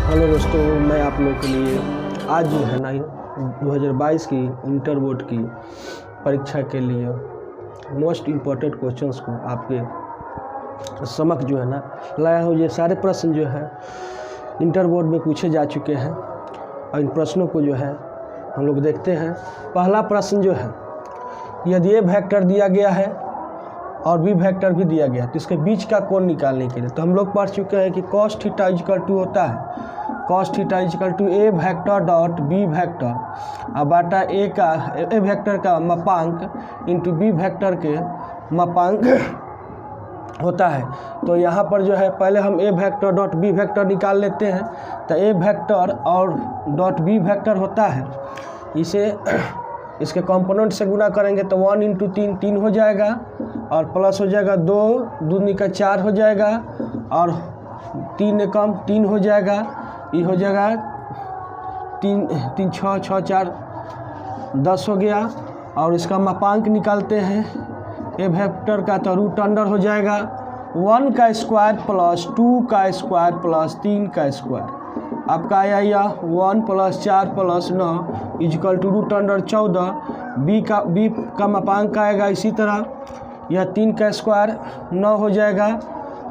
Hello दोस्तों, मैं आप लोगों के लिए आज जो है ना 2022 की इंटर बोर्ड की परीक्षा के लिए मोस्ट इम्पोर्टेंट क्वेश्चंस को आपके समक्ष जो है ना लाया हूँ। ये सारे प्रश्न जो है इंटर बोर्ड में पूछे जा चुके हैं और इन प्रश्नों को जो है हम लोग देखते हैं। पहला प्रश्न जो है, यदि ए वेक्टर दिया गया है और बी वेक्टर भी दिया गया है तो इसके बीच का कोण निकालने के लिए तो हम लोग पढ़ चुके हैं कि cos थीटा इक्वल टू होता है cos theta equal to A vector dot B vector और बाटा ए वेक्टर का मापांक इंटू बी वेक्टर के मापांक होता है। तो यहाँ पर जो है पहले हम ए वेक्टर डॉट बी वेक्टर निकाल लेते हैं। तो ए वेक्टर और डॉट बी वेक्टर होता है, इसे इसके कंपोनेंट से गुना करेंगे तो 1 इंटू 3 हो जाएगा और प्लस हो जाएगा 2 दूनी का 4 हो जाएगा और 3 कम 3 हो जाएगा, ये हो जाएगा 3 6 4 10 हो गया। और इसका मापांक निकालते हैं ए वेक्टर का तो रूट अंडर हो जाएगा 1 का स्क्वायर प्लस 2 का स्क्वायर प्लस 3 का स्क्वायर। आपका आया यह 1 plus 4 plus 9 equal to root under 14। B का मापांक आएगा इसी तरह, यह 3 का स्क्वायर 9 हो जाएगा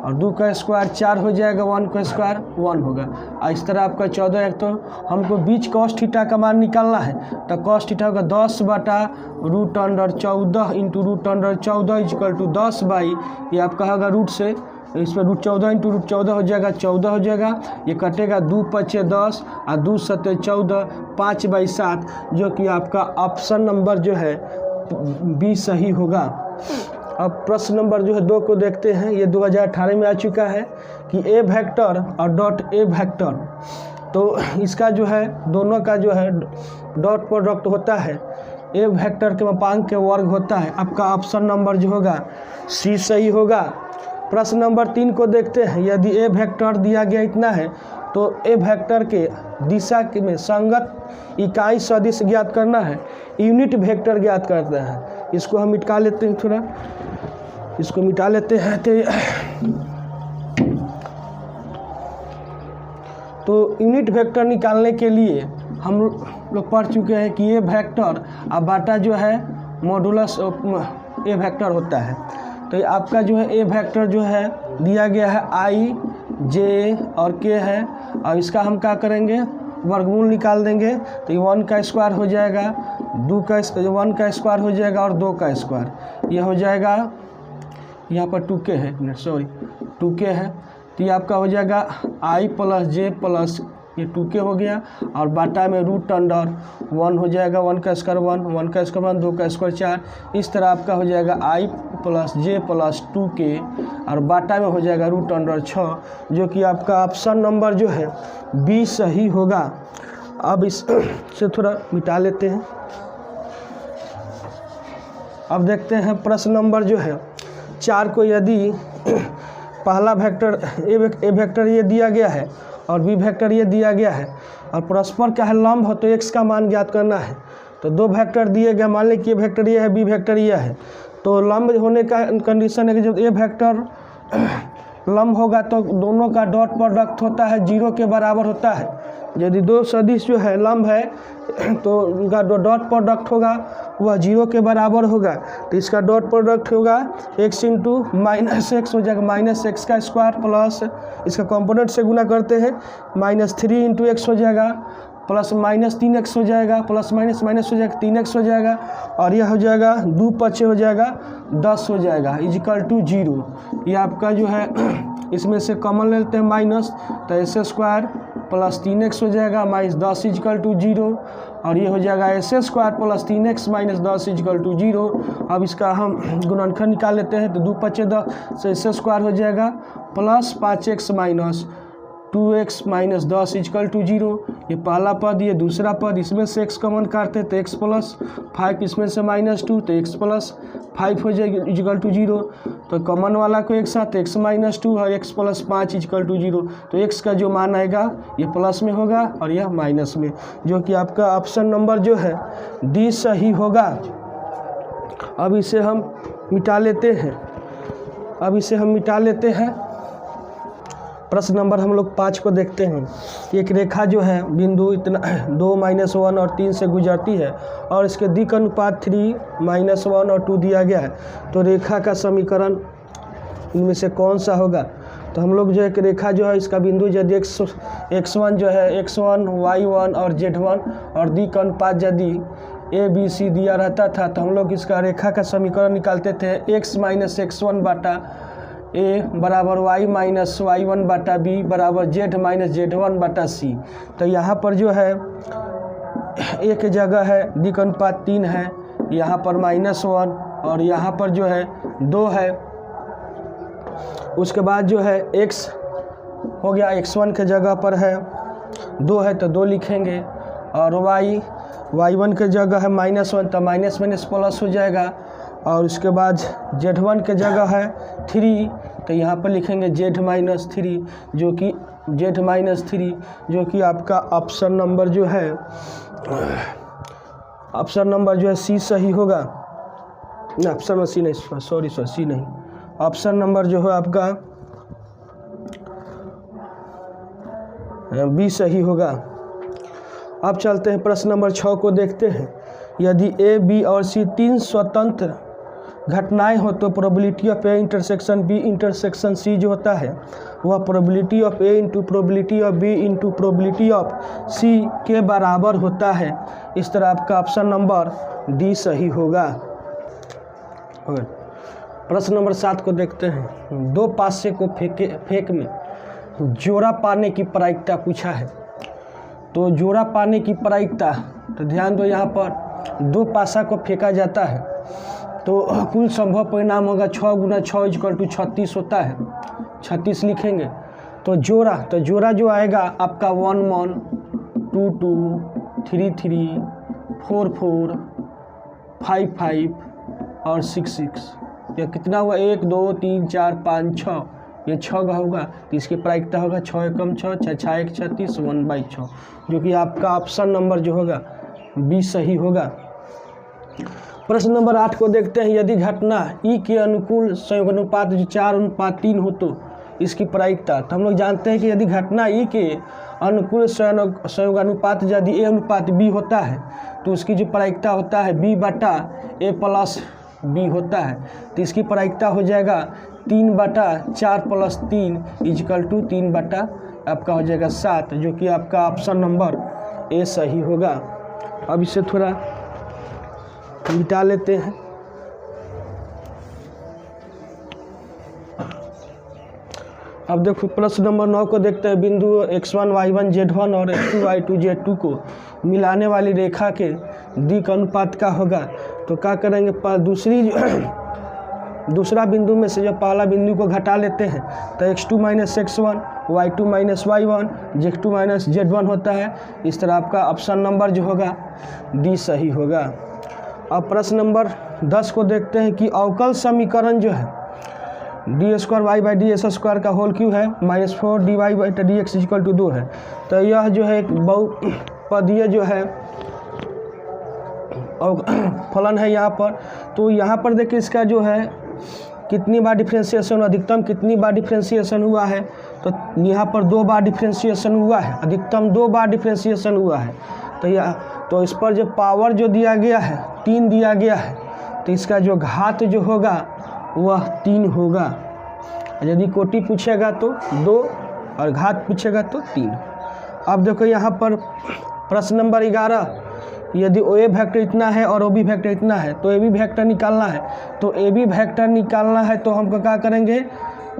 और 2 का स्क्वायर 4 हो जाएगा, 1 का स्क्वायर 1 होगा। और इस तरह आपका 14। एक तो हमको बीच cos थीटा का मान निकालना है तो cos थीटा होगा 10 बटा root under 14 into root under 14 equal to 10 by ये आपका होगा रूट से इस पर रूट 14 इंटू रूट 14 हो जाएगा, 14 हो जाएगा। ये कटेगा 2 5 10 और 2 7 14 5/7 जो कि आपका ऑप्शन नंबर जो है बी सही होगा। अब प्रश्न नंबर जो है 2 को देखते हैं। ये 2018 में आ चुका है कि ए वेक्टर और डॉट ए वेक्टर, तो इसका जो है दोनों का जो है डॉट प्रोडक्ट होता है, ए वेक्टर के मापांक के वर्ग होता है। आपका ऑप्शन नंबर जो होगा सी सही होगा। प्रश्न नंबर 3 को देखते हैं। यदि ए वेक्टर दिया गया इतना है तो ए वेक्टर के दिशा में संगत इकाई सदिश ज्ञात करना है, यूनिट वेक्टर ज्ञात करते हैं। इसको हम मिटा लेते हैं, थोड़ा इसको मिटा लेते हैं। तो यूनिट वेक्टर निकालने के लिए हम लोग पढ़ चुके हैं कि ये वेक्टर अब बाटा जो है मॉडुलस ए वेक्टर होता है। तो आपका जो है ए वेक्टर जो है दिया गया है आई जे और के है और इसका हम क्या करेंगे वर्गमूल निकाल देंगे तो ये 1 का स्क्वायर हो जाएगा, 1 का स्क्वायर हो जाएगा और 2 का स्क्वायर ये हो जाएगा। यहाँ पर 2k है, सॉरी 2k है तो ये आपका हो जाएगा आई प्लस जे प्लस ये 2k हो गया और बाटा में रूट अंडर 1 हो जाएगा, 1 का स्क्वायर 1 का स्क्वायर 1 2 का स्क्वायर 4। इस तरह आपका हो जाएगा आई प्लस जे प्लस 2k और बाटा में हो जाएगा रूट अंडर 6 जो कि आपका ऑप्शन नंबर जो है बी सही होगा। अब इससे थोड़ा मिटा लेते हैं। अब देखते हैं प्रश्न नंबर जो है 4 को। यदि पहला वेक्टर ए वेक्टर ये दिया गया है और बी वेक्टर ये दिया गया है और परस्पर क्या है लंब हो तो x का मान ज्ञात करना है। तो 2 वेक्टर दिए गए, मान लें कि ए वेक्टर ये है बी वेक्टर ये है, तो लंब होने का कंडीशन है कि जब ए वेक्टर लंब होगा तो दोनों का डॉट प्रोडक्ट होता है 0 के बराबर होता है। यदि 2 सदिश जो है लंब है तो उनका डॉट प्रोडक्ट होगा वह 0 के बराबर होगा। तो इसका डॉट प्रोडक्ट होगा x इंटू -x हो जाएगा, -x का स्क्वायर प्लस इसका कंपोनेंट से गुना करते हैं -3 इंटू x हो जाएगा प्लस -3x हो जाएगा प्लस माइनस हो जाएगा 3x हो जाएगा और यह हो जाएगा 2 5 हो जाएगा 10 हो जाएगा इक्वल टू 0। ये आपका जो है इसमें से कॉमन ले लेते हैं माइनस तो एस स्क्वायर प्लस 3x हो जाएगा -10 इक्वल टू 0 और ये हो जाएगा S square plus 3x -10 equal to 0। अब इसका हम गुणनखंड निकाल लेते हैं तो 2 5 10 से एस स्क्वायर हो जाएगा plus 5x minus 2x -10 equal to 0। ये पहला पद, ये दूसरा पद, इसमें से x कॉमन काटते हैं तो x प्लस 5 इसमें से -2 तो x प्लस 5 हो जाएगी इक्वल टू 0। तो कॉमन वाला को एक साथ x -2 और x प्लस 5 इक्वल टू 0। तो x का जो मान आएगा ये प्लस में होगा और यह माइनस में, जो कि आपका ऑप्शन नंबर जो है डी सही होगा। अब इसे हम मिटा लेते हैं। प्रश्न नंबर हम लोग 5 को देखते हैं। एक रेखा जो है बिंदु इतना 2 -1 और 3 से गुजरती है और इसके दिक् अनुपात 3 -1 और 2 दिया गया है, तो रेखा का समीकरण इनमें से कौन सा होगा। तो हम लोग जो एक रेखा जो है इसका बिंदु यदि x1 जो है x1 y1 और z1 और दिक् अनुपात यदि a b c दिया रहता था तो हम लोग इसका रेखा का समीकरण निकालते थे x - x1 बटा a बराबर y - y1 बटा b बराबर z - z1 बटा c। तो यहाँ पर जो है एक जगह है दिक् अनुपात 3 है, यहाँ पर -1 और यहाँ पर जो है 2 है। उसके बाद जो है x हो गया, x1 के जगह पर है 2 है तो 2 लिखेंगे, और y1 के जगह है -1 तो माइनस माइनस प्लस हो जाएगा, और उसके बाद z1 के जगह है 3 तो यहाँ पर लिखेंगे z - 3 जो कि आपका ऑप्शन नंबर जो है सी सही होगा। ना ऑप्शन सी नहीं, सॉरी सी नहीं, ऑप्शन नंबर जो है आपका बी सही होगा। अब चलते हैं प्रश्न नंबर 6 को देखते हैं। यदि ए बी और सी 3 स्वतंत्र घटनाएं हो तो probability of A intersection B intersection C जो होता है वह probability of A into probability of B into probability of C के बराबर होता है। इस तरह आपका ऑप्शन नंबर डी सही होगा। प्रश्न नंबर 7 को देखते हैं। 2 पासे को फेंक में जोड़ा पाने की प्रायिकता पूछा है। तो जोड़ा पाने की प्रायिकता, तो ध्यान दो, यहाँ पर 2 पासा को फेंका जाता है तो कुल संभव परिणाम होगा 6 × 6 = 36 होता है, 36 लिखेंगे। तो जोड़ा जो आएगा आपका 1 1 2 2 3 3 4 4 5 5 और 6 6। यह कितना हुआ, 1 2 3 4 5 6, ये 6 का होगा तो इसकी प्रायिकता होगा 6 एकम 6 6 1 36 1/6, जो कि आपका ऑप्शन नंबर जो होगा बी सही होगा। प्रश्न नंबर 8 को देखते हैं। यदि घटना ई के अनुकूल संयोगानुपात जो 4:3 हो तो इसकी प्रायिकता, तो हम लोग जानते हैं कि यदि घटना ई के अनुकूल संयोगानुपात यदि ए अनुपात बी होता है तो उसकी जो प्रायिकता होता है b बटा a प्लस b होता है, तो इसकी प्रायिकता हो जाएगा 3/4 + 3 = 3/ आपका हो जाएगा 7, जो कि आपका ऑप्शन नंबर ए सही होगा। अब इसे थोड़ा मिटा लेते हैं। अब देखो प्रश्न नंबर 9 को देखते हैं। बिंदु x1 y1 z1 और x2 y2 z2 को मिलाने वाली रेखा के दिक् अनुपात का होगा। तो क्या करेंगे, दूसरा बिंदु में से जब पहला बिंदु को घटा लेते हैं तो x2 - x1 y2 - y1 z2 - z1 होता है। इस तरह आपका ऑप्शन नंबर जो होगा डी सही होगा। अब प्रश्न नंबर 10 को देखते हैं कि अवकल समीकरण जो है d² y/ds² का होल क्यों है -4 dy/dx = 2 है। तो यह जो है एक बहुपदीय जो है फलन है यहाँ पर। तो यहाँ पर देखिए इसका जो है कितनी बार डिफ्रेंशिएशन, अधिकतम कितनी बार डिफ्रेंशिएशन हुआ है, तो यहाँ पर 2 बार डिफ्रेंशिएशन हुआ है, अधिकतम 2 बार डिफ्रेंशिएशन हुआ है। तो इस पर जो पावर जो दिया गया है 3 दिया गया है, तो इसका जो घात जो होगा वह 3 होगा। यदि कोटि पूछेगा तो 2 और घात पूछेगा तो 3। अब देखो यहाँ पर प्रश्न नंबर 11, यदि ओ ए वेक्टर इतना है और ओ बी वेक्टर इतना है तो ए बी वेक्टर निकालना है। तो ए बी वेक्टर निकालना है तो हम क्या करेंगे,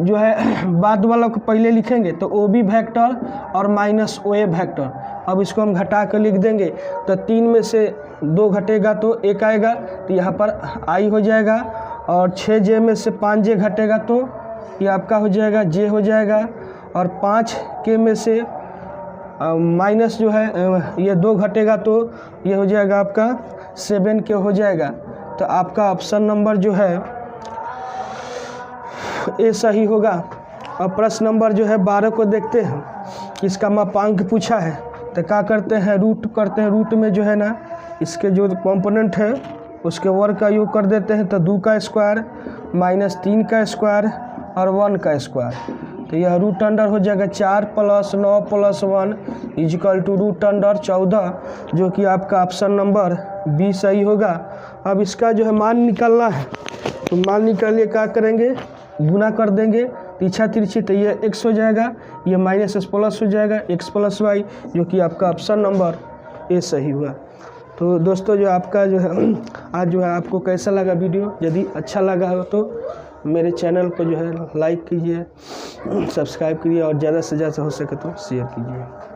जो है बाद वाला को पहले लिखेंगे, तो ओ बी वेक्टर और माइनस ओ ए वेक्टर। अब इसको हम घटा कर लिख देंगे, तो 3 में से 2 घटेगा तो 1 आएगा, तो यहाँ पर आई हो जाएगा, और 6j में से 5j घटेगा तो ये आपका हो जाएगा j हो जाएगा, और 5 के में से माइनस जो है ये 2 घटेगा तो ये हो जाएगा आपका 7 के हो जाएगा। तो आपका ऑप्शन नंबर जो है ए सही होगा। अब प्रश्न नंबर जो है 12 को देखते हैं। इसका मापांक पूछा है, तो क्या करते हैं, रूट में जो है ना इसके जो कंपोनेंट है उसके वर्ग का योग कर देते हैं। तो 2 का स्क्वायर -3 का स्क्वायर और 1 का स्क्वायर। तो यह रूट अंडर हो जाएगा 4 + 9 + 1 = रूट अंडर 14, जो कि आपका ऑप्शन नंबर बी सही होगा। अब इसका जो है मान निकालना है, तो मान निकालिए, क्या करेंगे, गुना कर देंगे पीछा तिरछी, तो ये x हो जाएगा, ये -s+ हो जाएगा, x + y, जो कि आपका ऑप्शन नंबर ए सही हुआ। तो दोस्तों जो आपका जो है आज जो है आपको कैसा लगा वीडियो, यदि अच्छा लगा हो तो मेरे चैनल को जो है लाइक कीजिए, सब्सक्राइब कीजिए और ज़्यादा से ज़्यादा हो सके तो शेयर कीजिए।